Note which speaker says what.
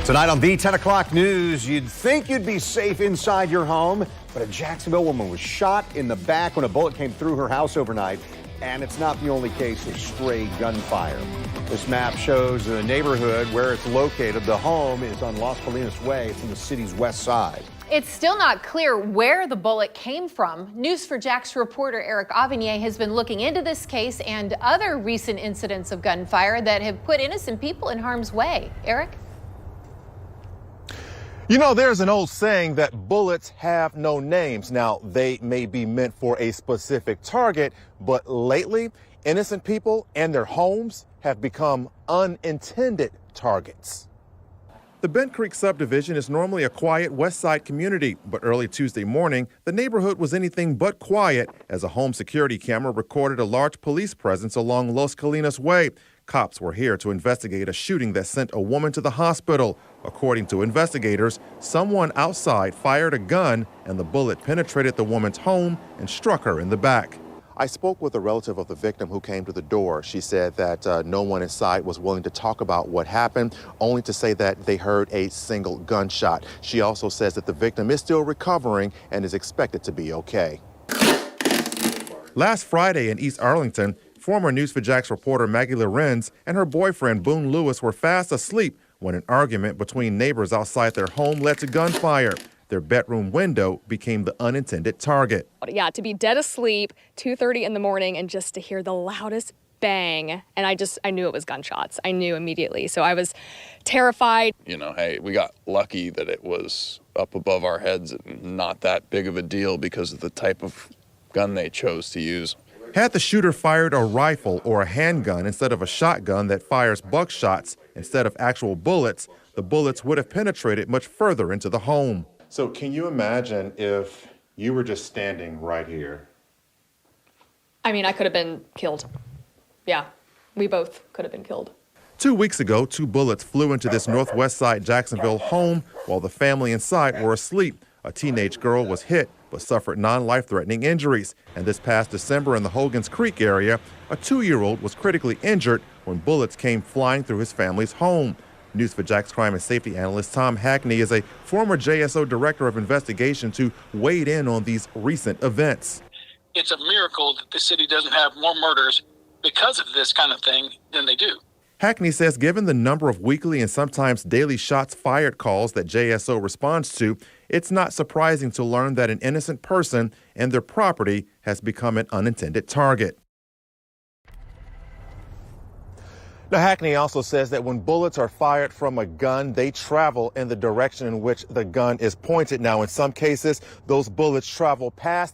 Speaker 1: Tonight on the 10 o'clock news, you'd think you'd be safe inside your home, but a Jacksonville woman was shot in the back when a bullet came through her house overnight. And it's not the only case of stray gunfire. This map shows the neighborhood where it's located. The home is on Las Colinas Way. It's in the city's west side.
Speaker 2: It's still not clear where the bullet came from. News4Jax reporter Eric Avignier has been looking into this case and other recent incidents of gunfire that have put innocent people in harm's way. Eric?
Speaker 3: You know, there's an old saying that bullets have no names. Now, they may be meant for a specific target, but lately, innocent people and their homes have become unintended targets. The Bent Creek subdivision is normally a quiet Westside community, but early Tuesday morning, the neighborhood was anything but quiet as a home security camera recorded a large police presence along Las Colinas Way. Cops were here to investigate a shooting that sent a woman to the hospital. According to investigators, someone outside fired a gun and the bullet penetrated the woman's home and struck her in the back. I spoke with a relative of the victim who came to the door. She said that no one inside was willing to talk about what happened, only to say that they heard a single gunshot. She also says that the victim is still recovering and is expected to be okay. Last Friday in East Arlington, former News4Jax reporter Maggie Lorenz and her boyfriend Boone Lewis were fast asleep when an argument between neighbors outside their home led to gunfire. Their bedroom window became the unintended target.
Speaker 4: Yeah, to be dead asleep, 2:30 in the morning, and just to hear the loudest bang. And I knew it was gunshots. I knew immediately. So I was terrified.
Speaker 5: You know, hey, we got lucky that it was up above our heads and not that big of a deal because of the type of gun they chose to use.
Speaker 3: Had the shooter fired a rifle or a handgun instead of a shotgun that fires buckshots instead of actual bullets, the bullets would have penetrated much further into the home. So can you imagine if you were just standing right here?
Speaker 4: I mean, I could have been killed. Yeah, we both could have been killed.
Speaker 3: 2 weeks ago, 2 bullets flew into this northwest side Jacksonville home while the family inside were asleep. A teenage girl was hit but suffered non-life-threatening injuries. And this past December in the Hogan's Creek area, a 2-year-old was critically injured when bullets came flying through his family's home. News4Jax crime and safety analyst Tom Hackney is a former JSO director of investigations who weighed in on these recent events.
Speaker 6: It's a miracle that the city doesn't have more murders because of this kind of thing than they do.
Speaker 3: Hackney says given the number of weekly and sometimes daily shots fired calls that JSO responds to, it's not surprising to learn that an innocent person and their property has become an unintended target. Now, Hackney also says that when bullets are fired from a gun, they travel in the direction in which the gun is pointed. Now, in some cases, those bullets travel past the